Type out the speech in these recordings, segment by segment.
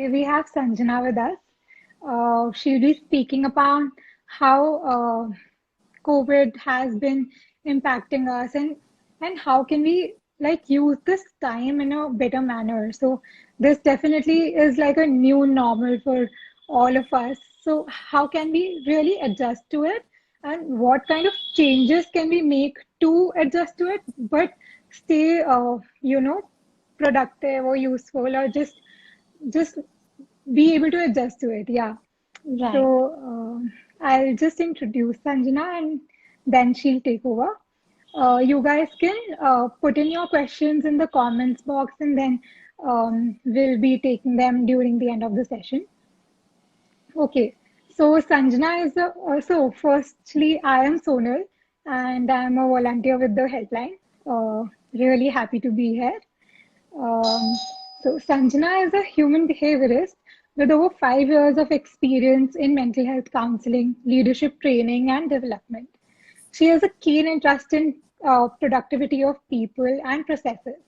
today we have Sanjana with us. She'll be speaking about how COVID has been impacting us and how can we like use this time in a better manner. So this definitely is like a new normal for all of us. So how can we really adjust to it and what kind of changes can we make to adjust to it, but stay, productive or useful or just be able to adjust to it. Yeah. So Right. I'll just introduce Sanjana and then she'll take over. You guys can put in your questions in the comments box and then we'll be taking them during the end of the session. Okay. So Sanjana is so firstly, I am Sonal and I'm a volunteer with the helpline. Really happy to be here. Um, so Sanjana is a human behaviorist with over 5 years of experience in mental health counseling, leadership training, and development. She has a keen interest in productivity of people and processes.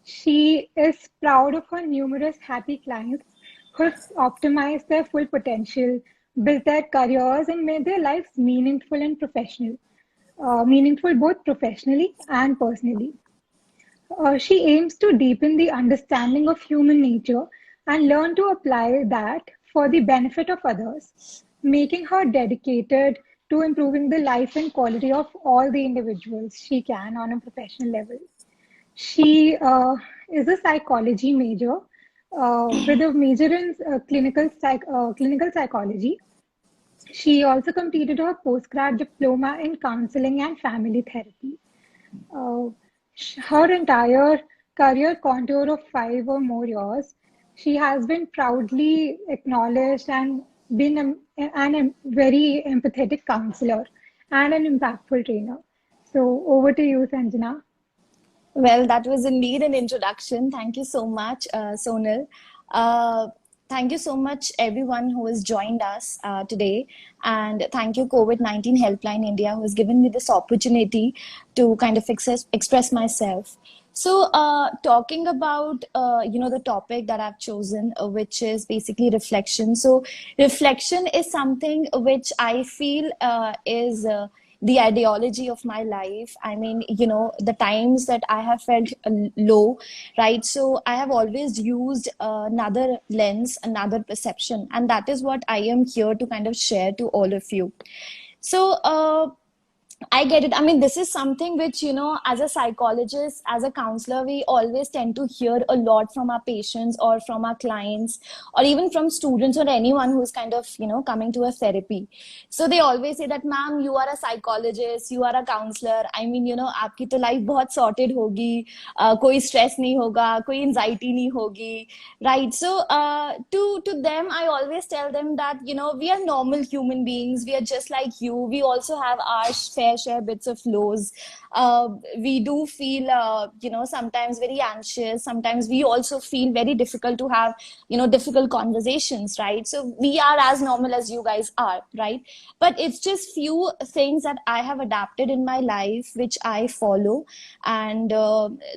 She is proud of her numerous happy clients who have optimized their full potential, built their careers, and made their lives meaningful and meaningful both professionally and personally. She aims to deepen the understanding of human nature and learn to apply that for the benefit of others, making her dedicated to improving the life and quality of all the individuals she can on a professional level. She is a psychology major with a major in clinical psychology. She also completed her postgrad diploma in counseling and family therapy. Uh, Her entire career contour of 5 or more years, she has been proudly acknowledged and been an very empathetic counselor and an impactful trainer. So over to you, Sanjana. Well, that was indeed an introduction. Thank you so much, Sonal. Uh, Thank you so much, everyone who has joined us today. And thank you, COVID-19 Helpline India, who has given me this opportunity to kind of express myself. So, talking about the topic that I've chosen, which is basically reflection. So, reflection is something which I feel is the ideology of my life. I mean, the times that I have felt low, right? So I have always used another lens, another perception, and that is what I am here to kind of share to all of you. So, I get it. I mean, this is something which, as a psychologist, as a counselor, we always tend to hear a lot from our patients or from our clients or even from students or anyone who's kind of, coming to a therapy. So they always say that, ma'am, you are a psychologist, you are a counselor. I mean, आपकी तो life बहुत sorted होगी, कोई stress नहीं होगा, कोई anxiety नहीं होगी, right? So to them, I always tell them that, we are normal human beings. We are just like you. We also have our fair share bits of lows. We do feel, sometimes very anxious. Sometimes we also feel very difficult to have, difficult conversations, right? So we are as normal as you guys are, right? But it's just few things that I have adapted in my life, which I follow. And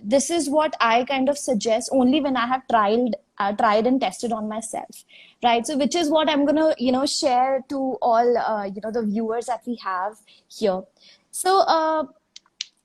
this is what I kind of suggest only when I have tried and tested on myself, right? So which is what I'm gonna share to all the viewers that we have here. So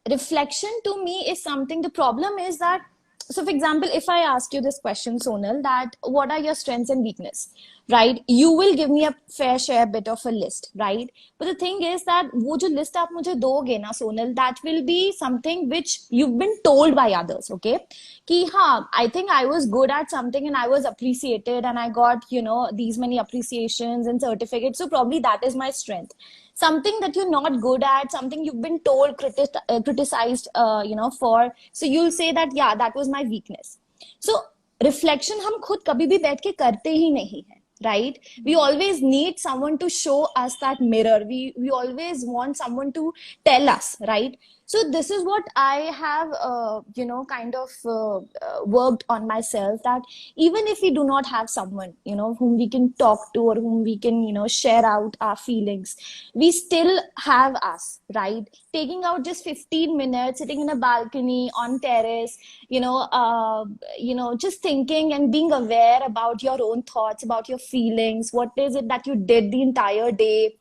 reflection to me is something. The problem is that, so for example, if I ask you this question, Sonal, that what are your strengths and weakness, right? You will give me a fair share bit of a list, right? But the thing is that wo jo list aap mujhe doge na, Sonal, that will be something which you've been told by others, okay? Ki ha, I think I was good at something and I was appreciated and I got these many appreciations and certificates, so probably that is my strength. Something that you're not good at, something you've been told, criticized, for, so you'll say that, yeah, that was my weakness. So reflection हम खुद कभी भी बैठ के करते ही नहीं है, right? We always need someone to show us that mirror. We always want someone to tell us, right? So this is what I have kind of worked on myself, that even if we do not have someone whom we can talk to, or whom we can share out our feelings, we still have us, right? Taking out just 15 minutes, sitting in a balcony, on terrace, just thinking and being aware about your own thoughts, about your feelings, what is it that you did the entire day.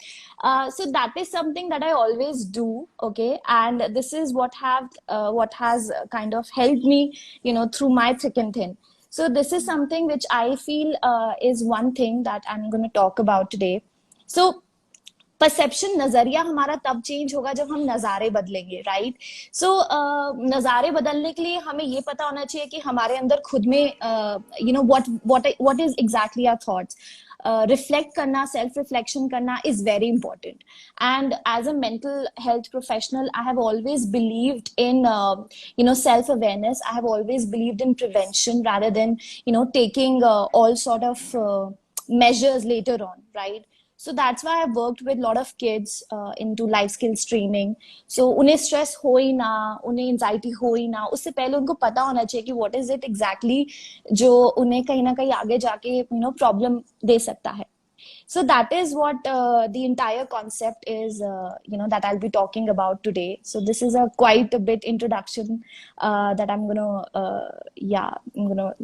So that is something that I always do. Okay, and this is what has kind of helped me, through my thick and thin. So this is something which I feel is one thing that I'm going to talk about today. So perception, नजरिया हमारा तब change होगा जब हम नजारे बदलेंगे, right? सो नजारे बदलने के लिए हमें ये पता होना चाहिए कि हमारे अंदर खुद में what is exactly our thoughts. Reflect करना, सेल्फ रिफ्लेक्शन करना is very important. And as a mental health professional, I have always believed in self awareness. I have always believed in prevention rather than taking all sort of measures later on, right? So that's why I've worked with a lot of kids into life skills training. So उन्हें stress हो ही ना, उन्हें anxiety हो ही ना, उससे पहले उनको पता होना चाहिए कि what is it exactly जो उन्हें कहीं ना कहीं आगे जाके problem दे सकता है. So that is what the entire concept is, that I'll be talking about today. So this is a quite a bit introduction that I'm gonna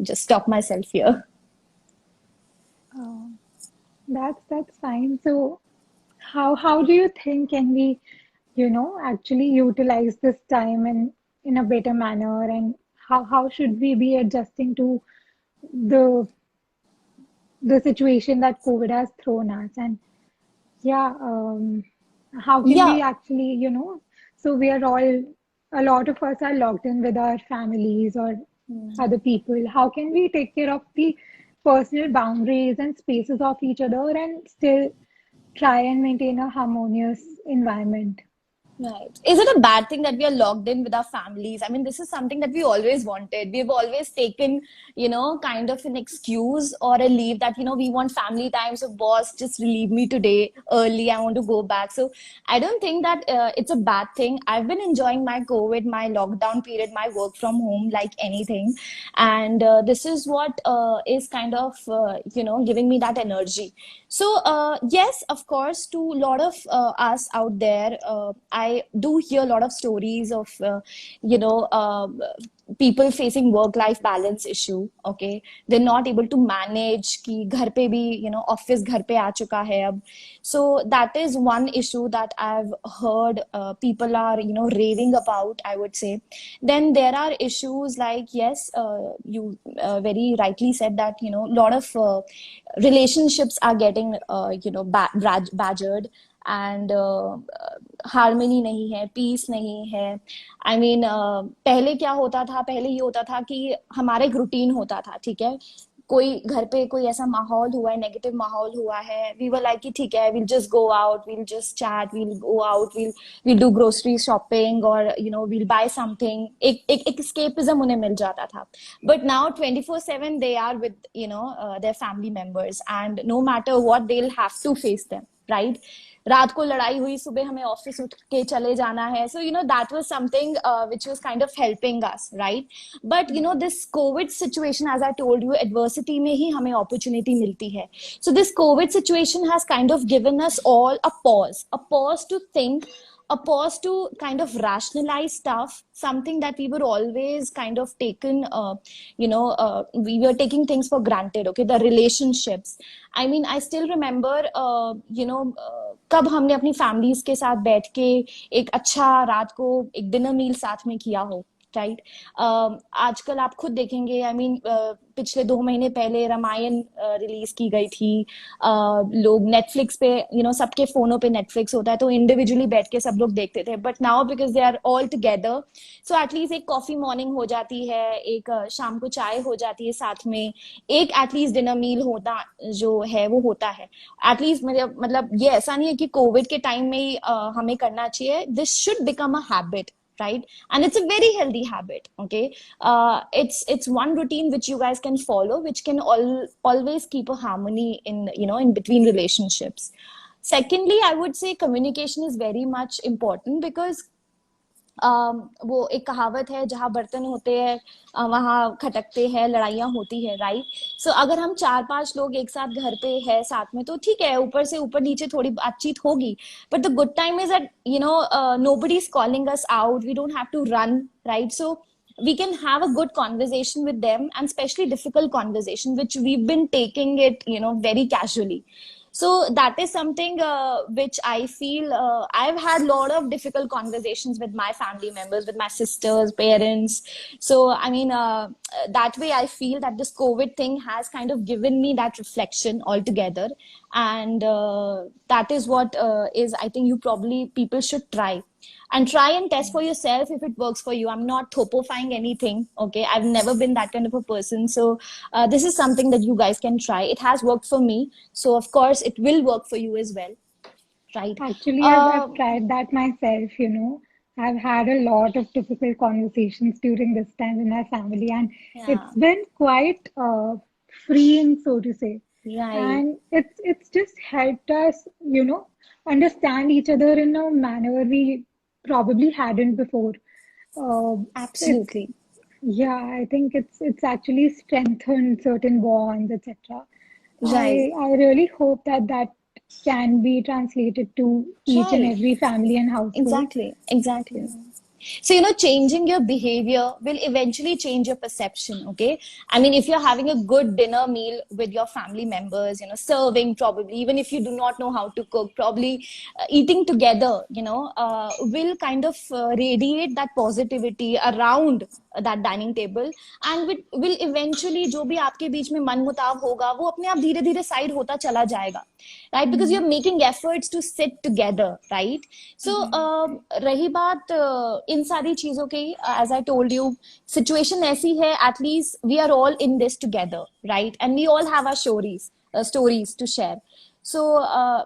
just stop myself here. That's fine. So how do you think can we, actually utilize this time in a better manner, and how should we be adjusting to the the situation that COVID has thrown us? And yeah, how can Yeah. we actually, so we are all, a lot of us are locked in with our families or other people. How can we take care of the personal boundaries and spaces of each other and still try and maintain a harmonious environment? Right. Is it a bad thing that we are locked in with our families? I mean, this is something that we always wanted. We've always taken, kind of an excuse or a leave that, we want family time. So, boss, just relieve me today early. I want to go back. So, I don't think that it's a bad thing. I've been enjoying my COVID, my lockdown period, my work from home like anything. And this is what is kind of, giving me that energy. So, yes, of course, to a lot of us out there, I do hear a lot of stories of, people facing work-life balance issue. Okay, they're not able to manage कि घर पे भी, office घर पे आ चुका है अब. So that is one issue that I've heard people are, raving about, I would say. Then there are issues like, yes, you very rightly said that, a lot of relationships are getting, badgered, and harmony नहीं है, piece नहीं है. I mean पहले क्या होता था, पहले ये होता था कि हमारा एक रूटीन होता था, ठीक है? कोई घर पे कोई ऐसा माहौल हुआ है, नेगेटिव माहौल हुआ है, वी वर लाइक कि ठीक है, we'll just go out, we'll just chat, we'll go out, we'll do grocery shopping, or we'll buy something. एक escapism उन्हें मिल जाता था. But now 24/7 they are with their family members, and no matter what, they'll have to face them, right? रात को लड़ाई हुई, सुबह हमें ऑफिस उठ के चले जाना है. So that was something which was kind of helping us, right? But this COVID situation, as I told you, adversity में ही हमें opportunity मिलती है. So this COVID situation has kind of given us all a pause to think, a pause to kind of rationalize stuff, something that we were always kind of taken, we were taking things for granted. Okay, the relationships. I mean, I still remember, कब हमने अपनी families के साथ बैठ के एक अच्छा रात को एक डिनर मील साथ में किया हो, राइट? आजकल आप खुद देखेंगे, आई मीन पिछले 2 महीने पहले रामायण रिलीज की गई थी. लोग नेटफ्लिक्स पे, सबके फोनों पे नेटफ्लिक्स होता है, तो इंडिविजुअली बैठ के सब लोग देखते थे. But now because they are all together, so at least एक कॉफी मॉर्निंग हो जाती है, एक शाम को चाय हो जाती है साथ में, एक एटलीस्ट डिनर मील होता जो है वो होता है एटलीस्ट. मतलब ये ऐसा नहीं है कि कोविड के टाइम में ही हमें करना चाहिए. This should become a habit, right? And it's a very healthy habit. Okay, it's one routine which you guys can follow, which can always keep a harmony in between relationships. Secondly, I would say communication is very much important, because वो एक कहावत है, जहाँ बर्तन होते हैं वहाँ खटकते हैं, लड़ाइयाँ होती है, राइट? सो अगर हम 4-5 लोग एक साथ घर पे है साथ में, तो ठीक है, ऊपर से ऊपर नीचे थोड़ी बातचीत होगी, but the good time is that nobody is calling us out, we don't have to run, right? So we can have a good conversation with them, and especially difficult conversation which we've been taking it very casually. So that is something which I feel I've had a lot of difficult conversations with my family members, with my sisters, parents. So I mean, that way I feel that this COVID thing has kind of given me that reflection altogether. And that is what is, I think, you probably people should try and try and test for yourself if it works for you. I'm not thopifying anything, okay? I've never been that kind of a person. So this is something that you guys can try. It has worked for me, so of course it will work for you as well, right? Actually, uh, I've tried that myself, you know. I've had a lot of difficult conversations during this time in my family, and yeah, it's been quite freeing, so to say. right, And it's just helped us, you know, understand each other in a manner we probably hadn't before. It's absolutely, yeah, I think it's actually strengthened certain bonds, etc. right. I really hope that that can be translated to each and Right, every family and household. exactly, exactly. Yeah. So, changing your behavior will eventually change your perception. Okay. I mean, if you're having a good dinner meal with your family members, serving probably, even if you do not know how to cook, probably eating together, will kind of radiate that positivity around that dining table, and will eventually जो भी आपके बीच में मनमुटाव होगा वो अपने आप धीरे धीरे साइड होता चला जाएगा, right? Because Mm. you're making efforts to sit together, right? So Yeah. रही बात इन सारी चीजों की, as I told you, situation ऐसी है, at least we are all in this together, right? And we all have our stories to share. So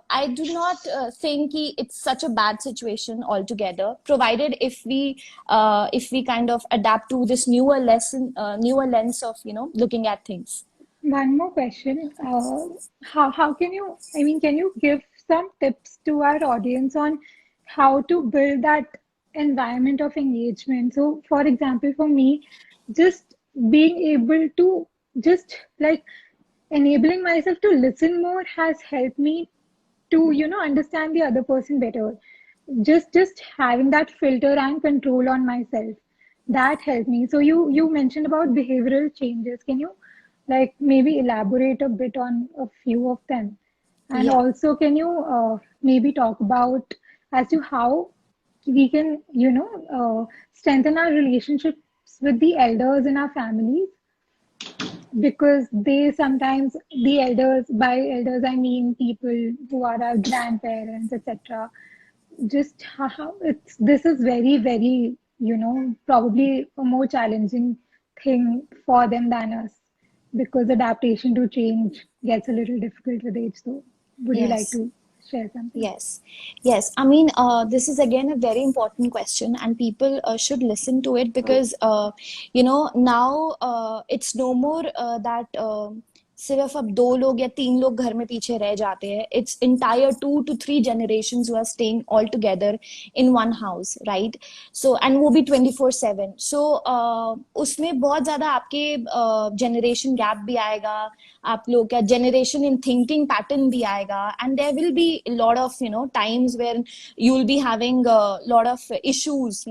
I do not think it's such a bad situation altogether, provided if we kind of adapt to this newer lens of looking at things. One more question. How can you, I mean, can you give some tips to our audience on how to build that environment of engagement? So, for example, for me, just being able to just like enabling myself to listen more has helped me to, you know, understand the other person better. Just having that filter and control on myself, that helped me. So you mentioned about behavioral changes. Can you like maybe elaborate a bit on a few of them? And Yeah. also, can you maybe talk about as to how we can, you know, strengthen our relationships with the elders in our families? Because they sometimes, the elders, by elders I mean people who are our grandparents, etc. Just how it's, this is very, very, you know, probably a more challenging thing for them than us, because adaptation to change gets a little difficult with age. So would you like Yes. to share something? Yes, yes. I mean, this is again a very important question, and people should listen to it, because, now it's no more that सिर्फ अब 2 लोग या 3 लोग घर में पीछे रह जाते हैं. It's entire 2 to 3 generations who are staying all together in one house, right? So, and वो भी 24/7. So, उसमें बहुत ज्यादा आपके generation gap भी आएगा, आप लोग का generation in thinking pattern भी आएगा, and there will be a lot of times where you will be having a lot of issues,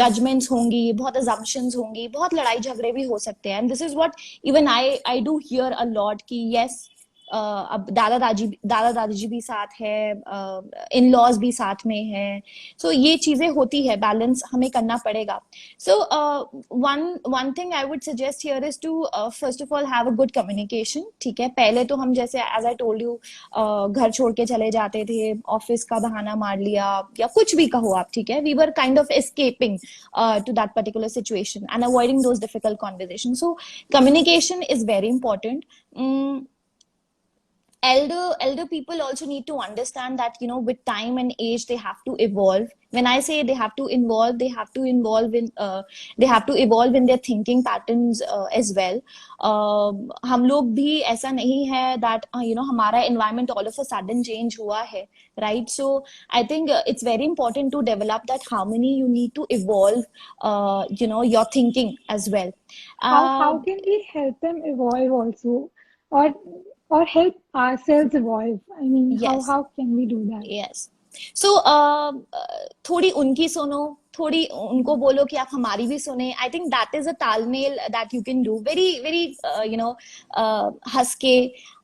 judgments होंगी, बहुत assumptions होंगी, बहुत लड़ाई झगड़े भी हो सकते हैं. And this is what even I do hear a lot कि yes, अब दादा दादी जी भी साथ है, इन लॉज भी साथ में है. सो ये चीजें होती है, बैलेंस हमें करना पड़ेगा. So one thing I would suggest here is to first of all have a good communication. ठीक है, पहले तो हम जैसे एज आई टोल्ड यू घर छोड़ के चले जाते थे, ऑफिस का बहाना मार लिया या कुछ भी कहो आप, ठीक है, we were kind of escaping to that particular situation and avoiding those difficult conversations. So communication is very important. elder people also need to understand that, you know, with time and age they have to evolve. When I say they have to involve, they have to evolve in their thinking patterns as well. हम लोग भी ऐसा नहीं है that you know हमारा environment all of a sudden change हुआ है, right? So I think it's very important to develop that harmony. You need to evolve you know, your thinking as well. How can we help them evolve also, or or help ourselves evolve? I mean, Yes. how can we do that? Yes so थोड़ी उनकी सुनो, थोड़ी उनको बोलो कि आप हमारी भी सुने. I think that is a तालमेल that you can do very very you know हंस के.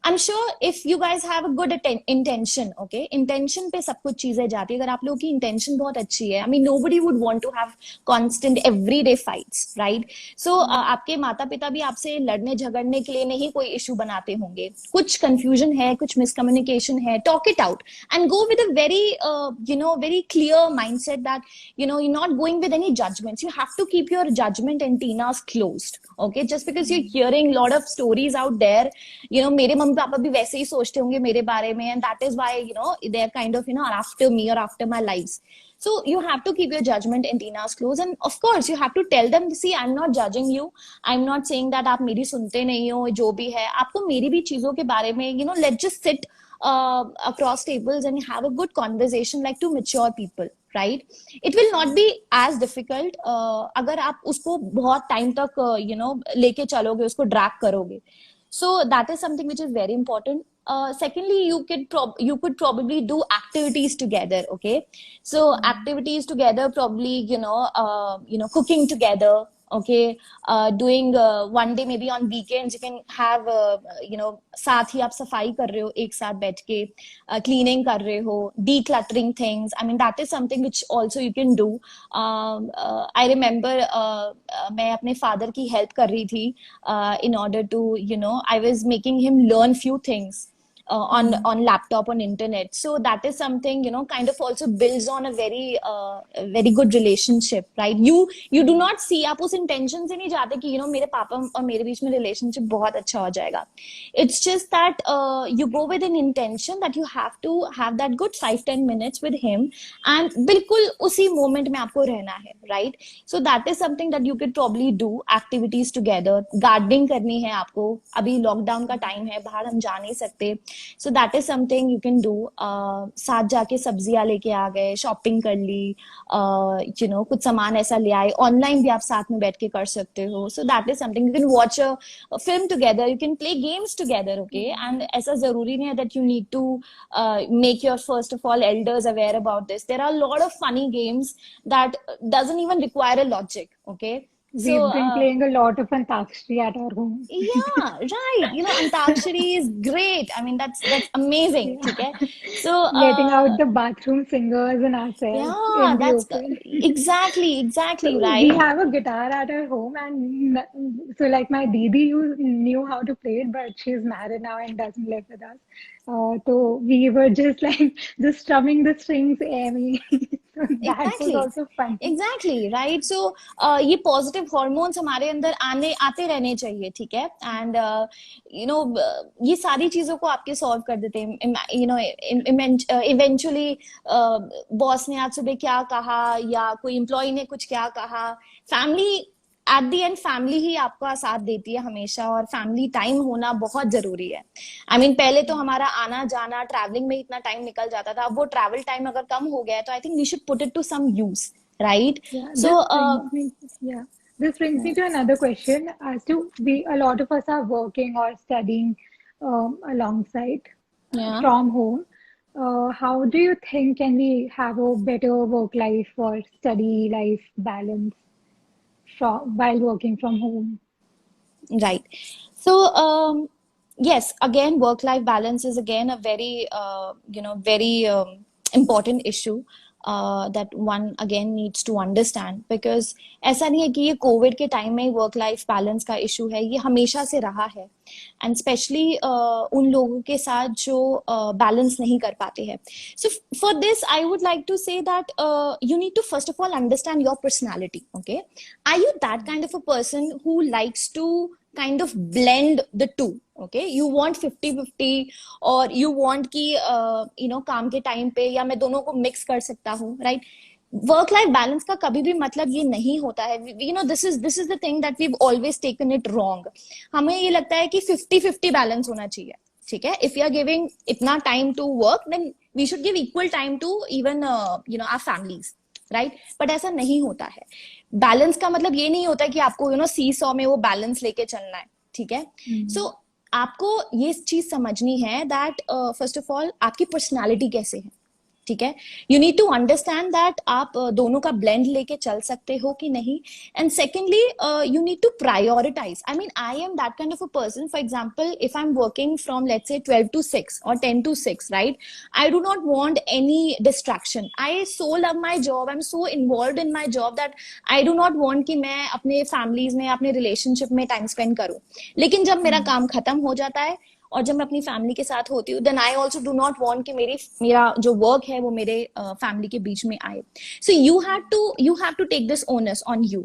I am sure if you guys have a good intention, okay, intention पे सब कुछ चीजें जाती है. अगर आप लोगों की इंटेंशन बहुत अच्छी है, I mean nobody would want to have constant everyday fights, right? So आपके माता पिता भी आपसे लड़ने झगड़ने के लिए नहीं कोई इशू बनाते होंगे. कुछ कंफ्यूजन है, कुछ मिसकम्युनिकेशन है, talk it out and go with a very you know, very clear mindset that, you know, you're not going with any judgments. You have to keep your judgment antennas closed, okay? Just because you're hearing a lot of stories out there, you know, मेरे mummy papa भी वैसे ही सोचते होंगे मेरे बारे में, and that is why, you know, they're kind of, you know, after me or after my lives. So you have to keep your judgment antennas closed, and of course you have to tell them, see, I'm not judging you, I'm not saying that आप मेरी सुनते नहीं हो, जो भी है आपको मेरी भी चीजों के बारे में, you know, let's just sit across tables and have a good conversation like two mature people, right? It will not be as difficult अगर आप उसको बहुत टाइम तक you know लेके चलोगे, उसको ड्रैग करोगे. So that is something which is very important. Secondly, you could probably do activities together, okay? So activities together, probably, you know, cooking together, okay? Doing one day maybe on weekends you can have you know, साथ ही आप सफाई कर रहे हो एक साथ बैठ के, cleaning कर रहे हो, decluttering things. I mean, that is something which also you can do. I remember मैं अपने father की help कर रही थी in order to, you know, I was making him learn few things on laptop, on internet. So that is something, you know, kind of also builds on a very good relationship, right? You do not see, आप उस intention से नहीं जाते कि, you know, मेरे पापा और मेरे बीच में relationship बहुत अच्छा हो जाएगा. It's just that you go with an intention that you have to have that good 5-10 minutes with him, and बिल्कुल उसी moment में आपको रहना है, right? So that is something that you could probably do activities together. Gardening करनी है आपको, अभी lockdown का time है, बाहर हम जा नहीं सकते. So that is something you can do. साथ जाके सब्जियां लेके आ गए, शॉपिंग कर ली, you know, कुछ सामान ऐसा ले आए. ऑनलाइन भी आप साथ में बैठ के कर सकते हो. So that is something you can watch a film together, you can play games together, okay? And ऐसा जरूरी नहीं है that you need to make your first of all elders aware about this. There are a lot of funny games that doesn't even require a logic, okay? We've been playing a lot of Antakshari at our home. Yeah, right. You know, Antakshari is great. I mean, that's amazing. Yeah. Okay? So Letting out the bathroom singers and ourselves yeah, in the that's open. exactly So right. we have a guitar at our home, and so like my didi knew how to play it, but she's married now and doesn't live with us. So we were just like just strumming the strings, Amy. So that was Exactly. also fun. Exactly, right? So ये positive hormones हमारे अंदर आते रहने चाहिए, ठीक है? And you know ये सारी चीजों को आपके सॉल्व कर देते हैं. यू नो इवेंचुअली बॉस ने आज सुबह क्या कहा, या कोई एम्प्लॉय ने कुछ क्या कहा, family at the end family ही आपका साथ देती है हमेशा, और फैमिली टाइम होना बहुत जरूरी है. आई मीन पहले तो हमारा आना जाना ट्रैवलिंग में इतना टाइम निकल जाता था, अब वो ट्रैवल टाइम अगर कम हो गया है तो I think we should put it to some use, right? Yeah, so this brings me to another question. As to a lot of us are working or studying alongside yeah. from home. How do you think can we have a better work life or study life balance while working from home? Right. So, yes, again, work-life balance is again a very, very important issue that one again needs to understand, because ऐसा नहीं है कि ये Covid के time में work life balance का issue है, ये हमेशा से रहा है. एंड स्पेशली उन लोगों के साथ जो बैलेंस नहीं कर पाते हैं. So for this I would like to say that you need to first of all understand your personality, okay? Are you that kind of a person who likes to kind of blend the two. Okay, you want 50-50, और you want कि काम के time पे या मैं दोनों को mix कर सकता हूँ, राइट? वर्क लाइफ बैलेंस का कभी भी मतलब ये नहीं होता है, this is the thing that we always taken it wrong. हमें ये लगता है कि 50-50 बैलेंस होना चाहिए. ठीक है, इफ यू आर गिविंग इतना time to work, then we should give equal time to even our families, right? But ऐसा नहीं होता है. बैलेंस का मतलब ये नहीं होता कि आपको सी सॉ में वो बैलेंस लेके चलना है. ठीक है, सो आपको ये चीज समझनी है दैट फर्स्ट ऑफ ऑल आपकी पर्सनालिटी कैसे है. ठीक है, you need to understand that आप दोनों का ब्लेंड लेके चल सकते हो कि नहीं. And secondly you need to prioritize. I mean I am that kind of a person. For example, if I am working from let's say 12 to 6 or 10 to 6, right? I do not want any distraction. I so love my job, I'm so involved in my job that I do not want कि मैं अपने families में, अपने relationship में time spend करूं. लेकिन जब मेरा काम खत्म हो जाता है और जब मैं अपनी फैमिली के साथ होती हूँ, then I also do not want कि मेरा जो वर्क है वो मेरे फैमिली के बीच में आए. So you have to take this onus on you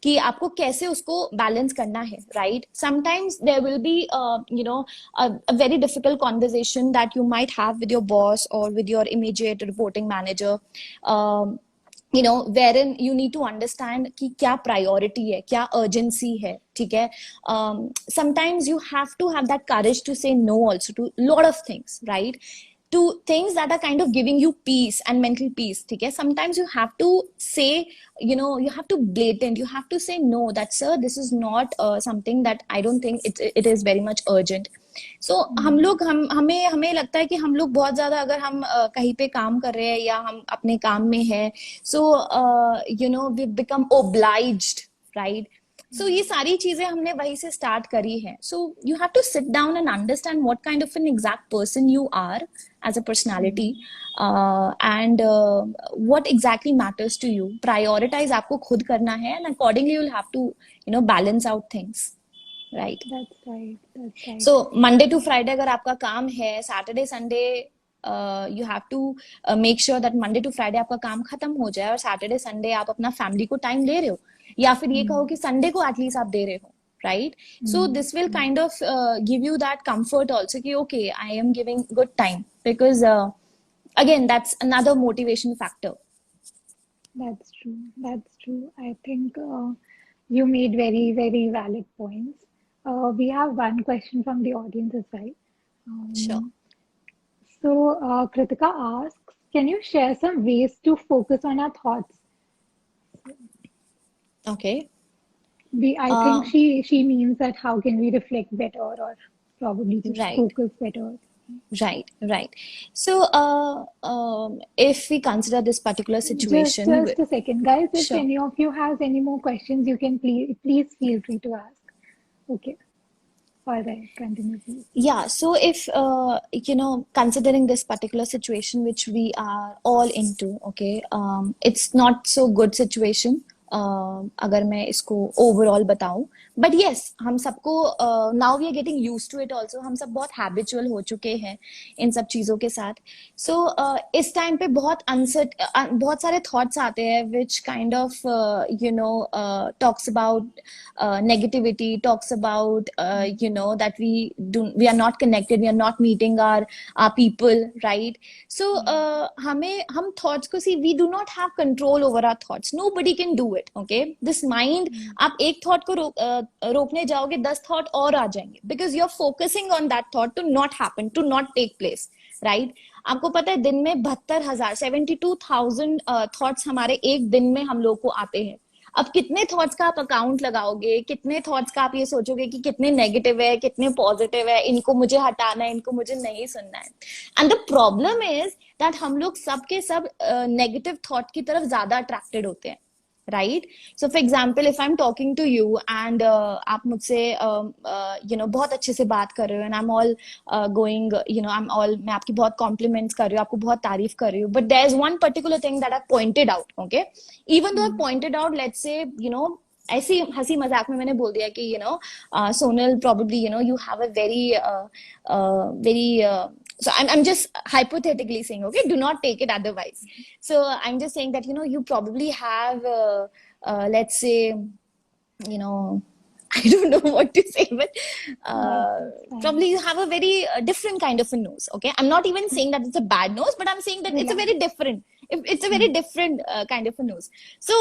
कि आपको कैसे उसको बैलेंस करना है, right? Sometimes there will be a very difficult conversation that you might have with your boss or with your immediate reporting manager, wherein you need to understand कि क्या priority है, क्या urgency है. ठीक है, sometimes you have to have that courage to say no also to lot of things, right? To things that are kind of giving you peace and mental peace. ठीक है, sometimes you have to say, you have to blatant, you have to say no, that sir, this is not something that I don't think it is very much urgent. So हमें लगता है कि हम लोग बहुत ज्यादा, अगर हम कहीं पे काम कर रहे हैं या हम अपने काम में हैं, so we become obliged, right? So ये सारी चीजें हमने वहीं से स्टार्ट करी है. So you have to sit down and understand what kind of an exact person you are as a personality, and what exactly matters to you. Prioritize आपको खुद करना है, and accordingly you'll have to balance out things, right? That's right. So Monday to Friday अगर आपका काम है, Saturday Sunday you have to make sure that Monday to Friday आपका काम खत्म हो जाए और Saturday Sunday आप अपना फैमिली को टाइम दे रहे हो, या फिर ये कहो कि संडे को एटलीस्ट आप दे रहे हो, right? So this will kind of give you that comfort also कि okay, I am giving good time, because again that's another motivation factor. That's true. I think you made very, very valid points. We have one question from the audience as well. Sure. So Kritika asks, can you share some ways to focus on our thoughts? Okay. I think she means that how can we reflect better, or probably just focus better. Right. So if we consider this particular situation, just a second, guys. If any of you has any more questions, you can please feel free to ask. Okay. All right, continue please. Yeah, so if considering this particular situation which we are all into, okay, it's not so good situation, अगर मैं इसको overall बताऊं, but yes हम सबको now we are getting use to it also. हम सब बहुत habitual हो चुके हैं इन सब चीजों के साथ. सो इस टाइम पे बहुत सारे थॉट्स आते हैं which kind of talks about negativity, talks about that we are not connected, we are not meeting our people, right? So हम thoughts को see, we do not have control over our thoughts. Nobody can do it. Okay, this mind, आप एक thought को रोकने जाओगे 10 thought और आ जाएंगे, because you're focusing on that thought to not happen, to not take place, right? आपको पता है दिन में 72,000 72,000 थॉट्स हमारे एक दिन में हम लोग को आते हैं. अब कितने थॉट्स का आप अकाउंट लगाओगे, कितने थॉट्स का आप ये सोचोगे कि कितने नेगेटिव है, कितने पॉजिटिव है, इनको मुझे हटाना है, इनको मुझे नहीं सुनना है. And the problem is that हम लोग सब के सब नेगेटिव थॉट की तरफ ज्यादा अट्रैक्टेड होते हैं, right? So for example, if I'm talking to you and आप मुझसे बहुत अच्छे से बात कर रहे हो, and I'm all मैं आपकी बहुत compliments कर रही हूँ, आपको बहुत तारीफ कर रही हूँ, but there's one particular thing that I pointed out, okay? Even though I pointed out, let's say, ऐसी हंसी मजाक में मैंने बोल दिया कि Sonal, probably you have a very so I'm just hypothetically saying, okay, do not take it otherwise. So I'm just saying that you probably have let's say I don't know what to say, but Fine. probably you have a very different kind of a nose. Okay, I'm not even saying that it's a bad nose, but I'm saying that it's a Relax. very different. It's a very different kind of a nose. So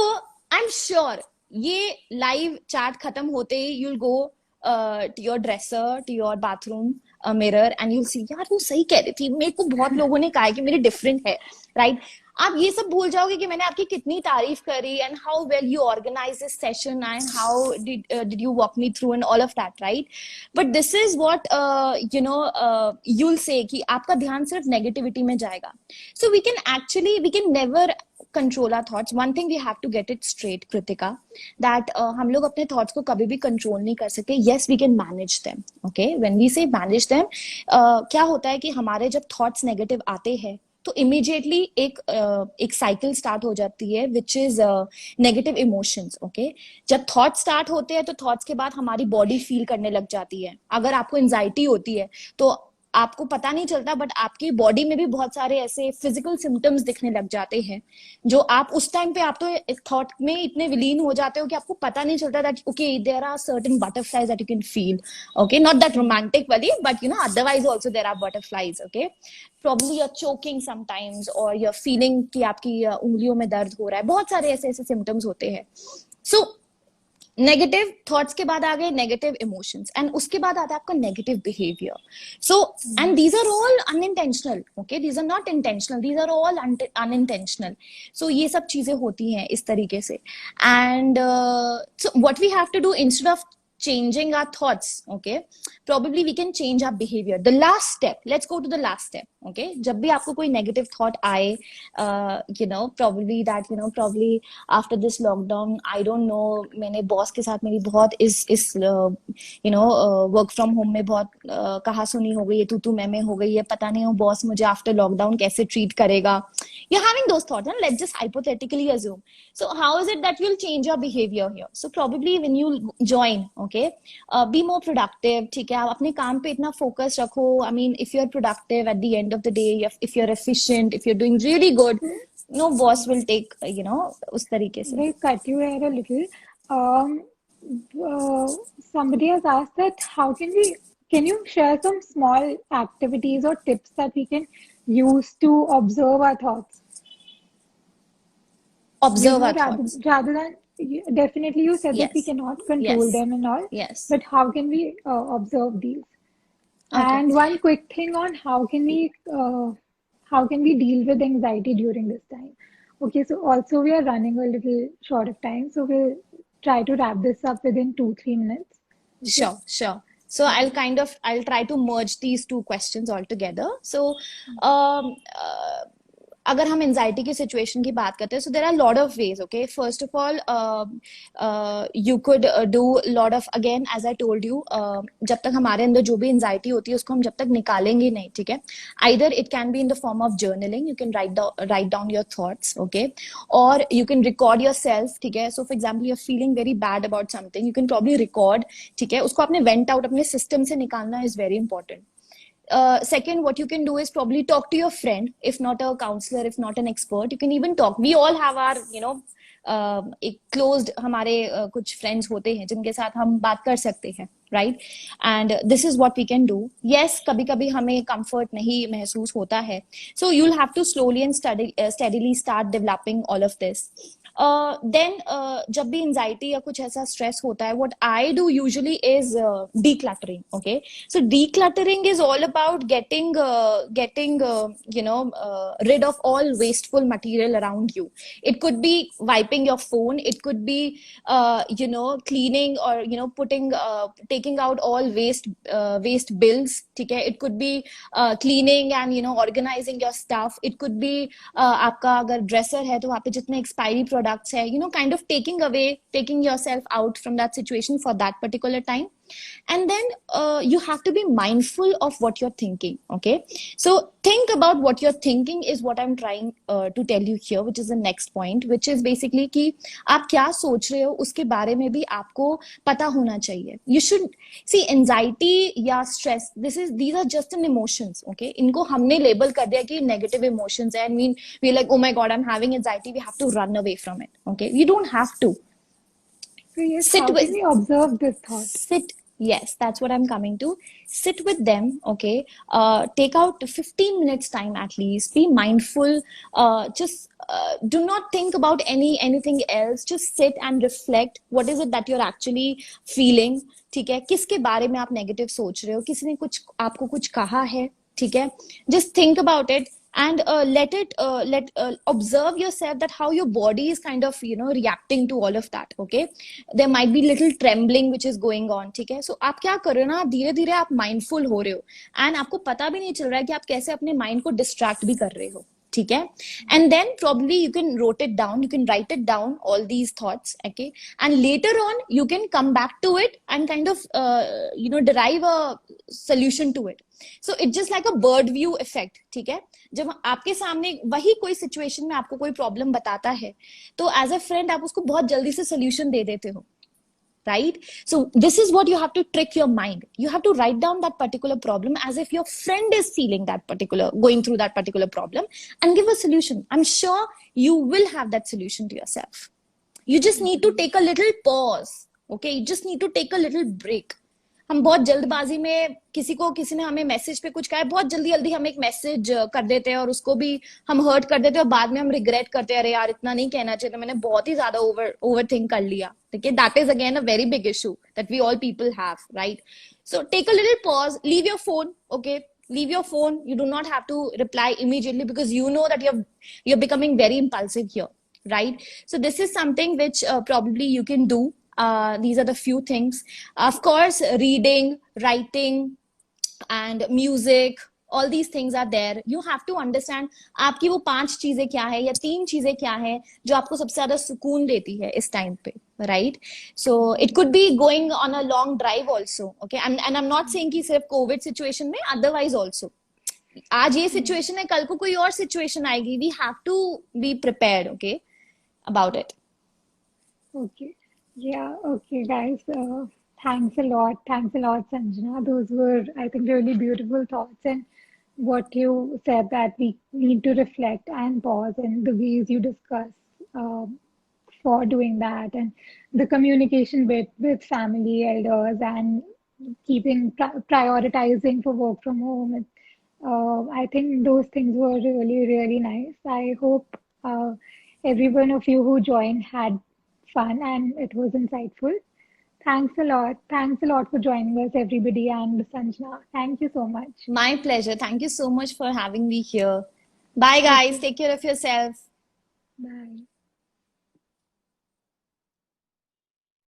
I'm sure ये live chat खत्म होते ही you'll go to your dresser, to your bathroom mirror, and you'll see यार वो सही कह रही थी, मेरे को बहुत लोगों ने कहा है कि मेरी different है, right? आप ये सब भूल जाओगे कि मैंने आपकी कितनी तारीफ करी and how well you organize this session and how did you walk me through and all of that, right? But this is what you know you'll say कि आपका ध्यान सिर्फ नेगेटिविटी में जाएगा. So we can never control our thoughts. One thing we have to get it straight, Kritika, that हम लोग अपने thoughts को कभी भी control नहीं कर सकते. Yes, we can manage them. Okay, when we say manage them, क्या होता है कि हमारे जब thoughts negative आते हैं तो इमीडिएटली एक साइकिल स्टार्ट हो जाती है which is negative emotions. Okay, जब थॉट स्टार्ट होते हैं तो थॉट्स के बाद हमारी बॉडी फील करने लग जाती है. अगर आपको एंजाइटी होती है तो आपको पता नहीं चलता, बट आपकी बॉडी में भी बहुत सारे ऐसे फिजिकल सिम्टम्स दिखने लग जाते हैं जो आप उस टाइम पे आप तो थॉट में इतने विलीन हो जाते हो कि आपको पता नहीं चलता that okay there are certain butterflies that you can feel. Okay, not that romantic वाली, but you know otherwise also there are butterflies. Okay, probably you're choking sometimes or you're feeling कि आपकी उंगलियों में दर्द हो रहा है. बहुत सारे ऐसे ऐसे सिम्टम्स होते हैं. सो नेगेटिव थॉट्स के बाद आ गए नेगेटिव इमोशंस एंड उसके बाद आता है आपका negative behaviour. So and these are all unintentional. Okay, these are not intentional, these are all unintentional. So ये सब चीजें होती हैं इस तरीके से. And so what we have to do instead of changing our thoughts, okay, probably we can change our behavior. The last step, let's go to the last step. Okay, जब भी आपको कोई negative thought आए, you know, probably after this lockdown, I don't know, मैंने boss के साथ मेरी बहुत इस you know work from home में बहुत कहा सुनी हो गई है, तू मैं हो गई है, पता नहीं हो boss मुझे after lockdown कैसे treat करेगा. You're having those thoughts, and let's just hypothetically assume. So how is it that you'll change your behavior here? So probably when you join, okay, be more productive. ठीक है, आप अपने काम पे इतना focus रखो. I mean, if you're productive at the end of the day, if you're efficient, if you're doing really good, no boss will take, you know, उस तरीके से. They cut you here a little. Somebody has asked that can you share some small activities or tips that we can use to observe our thoughts? Observe our thoughts. Rather than, definitely you said that we cannot control them and all. Yes. But how can we observe these? Okay. And one quick thing on how can we deal with anxiety during this time? Okay, so also we are running a little short of time, so we'll try to wrap this up within 2-3 minutes. Okay? Sure. So I'll try to merge these two questions all together. So अगर हम anxiety की situation की बात करते हैं, so there are lot of ways. Okay, first of all you could do lot of, again as I told you, जब तक हमारे अंदर जो भी एंजाइटी होती है उसको हम जब तक निकालेंगे नहीं, ठीक है, either it can be in the form of journaling, you can write down your thoughts, okay, और you can record yourself. ठीक है, so for example you are feeling very bad about something, you can probably record. ठीक है, उसको अपने went out, अपने system से निकालना is very important. Second, what you can do is probably talk to your friend, if not a counselor, if not an expert, you can even talk. We all have our, you know, एक closed हमारे कुछ friends होते हैं जिनके साथ हम बात कर सकते हैं, right? And this is what we can do. Yes, कभी कभी हमें comfort नहीं महसूस होता है, so you'll have to slowly and steadily start developing all of this. Then जब भी एंजाइटी या कुछ ऐसा स्ट्रेस होता है, what I do usually is decluttering. Okay, so decluttering is all about getting you know rid of all wasteful material around you. It could be wiping your phone, it could be you know cleaning, or you know taking out all waste bills. ठीक है, it could be cleaning and you know organizing your stuff. It could be आपका अगर dresser है तो वहाँ पे जितने expiry products hai, you know, kind of taking yourself out from that situation for that particular time. And then you have to be mindful of what you're thinking. Okay, so think about what you're thinking is what I'm trying to tell you here, which is the next point, which is basically कि आप क्या सोच रहे हो उसके बारे में भी आपको पता होना चाहिए. You should see anxiety या stress, these are just an emotions. Okay, इनको हमने label कर दिया कि negative emotions है, and we're like, oh my god, I'm having anxiety, we have to run away from it. Okay, you don't have to. So yes, Sit how can with we observe this thought? sit Yes, that's what I'm coming to. Sit with them, okay? Take out 15 minutes time at least. Be mindful. Just do not think about anything else. Just sit and reflect. What is it that you're actually feeling? ठीक है, किसके बारे में आप negative सोच रहे हो? किसी ने कुछ आपको कुछ कहा है? ठीक है, just think about it and let observe yourself that how your body is kind of reacting to all of that. Okay, there might be little trembling which is going on. ठीक है, so आप क्या कर रहे हो ना, धीरे धीरे आप माइंडफुल हो रहे हो एंड आपको पता भी नहीं चल रहा है कि आप कैसे अपने माइंड को डिस्ट्रैक्ट भी कर रहे हो. ठीक है, and then probably you can write it down, all these thoughts. Okay, and later on you can come back to it and kind of derive a solution to it. So it's just like a bird view effect. ठीक है, जब आपके सामने वही कोई situation में आपको कोई प्रॉब्लम बताता है तो एज अ फ्रेंड आप उसको बहुत जल्दी से सोल्यूशन दे देते हो. Right? So this is what you have to trick your mind. You have to write down that particular problem as if your friend is going through that particular problem, and give a solution. I'm sure you will have that solution to yourself. You just need to take a little pause. Okay, you just need to take a little break. हम बहुत जल्दबाजी में किसी ने हमें message पे कुछ कहा है, बहुत जल्दी जल्दी हम एक मैसेज कर देते हैं और उसको भी हम हर्ट कर देते हैं और बाद में हम रिग्रेट करते हैं, अरे यार इतना नहीं कहना चाहिए था, मैंने बहुत ही ज्यादा ओवर थिंक कर लिया. ठीक है, that is again a very big issue that we all people have. Right, so take a little pause, leave your phone. Okay, leave your phone. You do not have to reply immediately because you know that you're becoming very impulsive here. Right, so this is something which probably you can do. These are the few things. Of course, reading, writing, and music, all these things are there. You have to understand आपकी वो 5 चीजें क्या है या 3 चीजें क्या है जो आपको सबसे ज्यादा सुकून देती है इस टाइम पे. Right, so it could be going on a long drive also. Okay, and I'm not saying कि सिर्फ कोविड सिचुएशन में, otherwise also. आज ये सिचुएशन है, कल को कोई और सिचुएशन आएगी. We have to be prepared, okay, about it. Okay. Yeah, okay, guys. Thanks a lot. Thanks a lot, Sanjana. Those were, I think, really beautiful thoughts. And what you said, that we need to reflect and pause, and the ways you discuss for doing that, and the communication bit with family, elders, and keeping prioritizing for work from home. And, I think those things were really, really nice. I hope every one of you who joined had fun and it was insightful. Thanks a lot. Thanks a lot for joining us, everybody, and Sanjana. Thank you so much. My pleasure. Thank you so much for having me here. Bye, guys. Take care of yourself. Bye.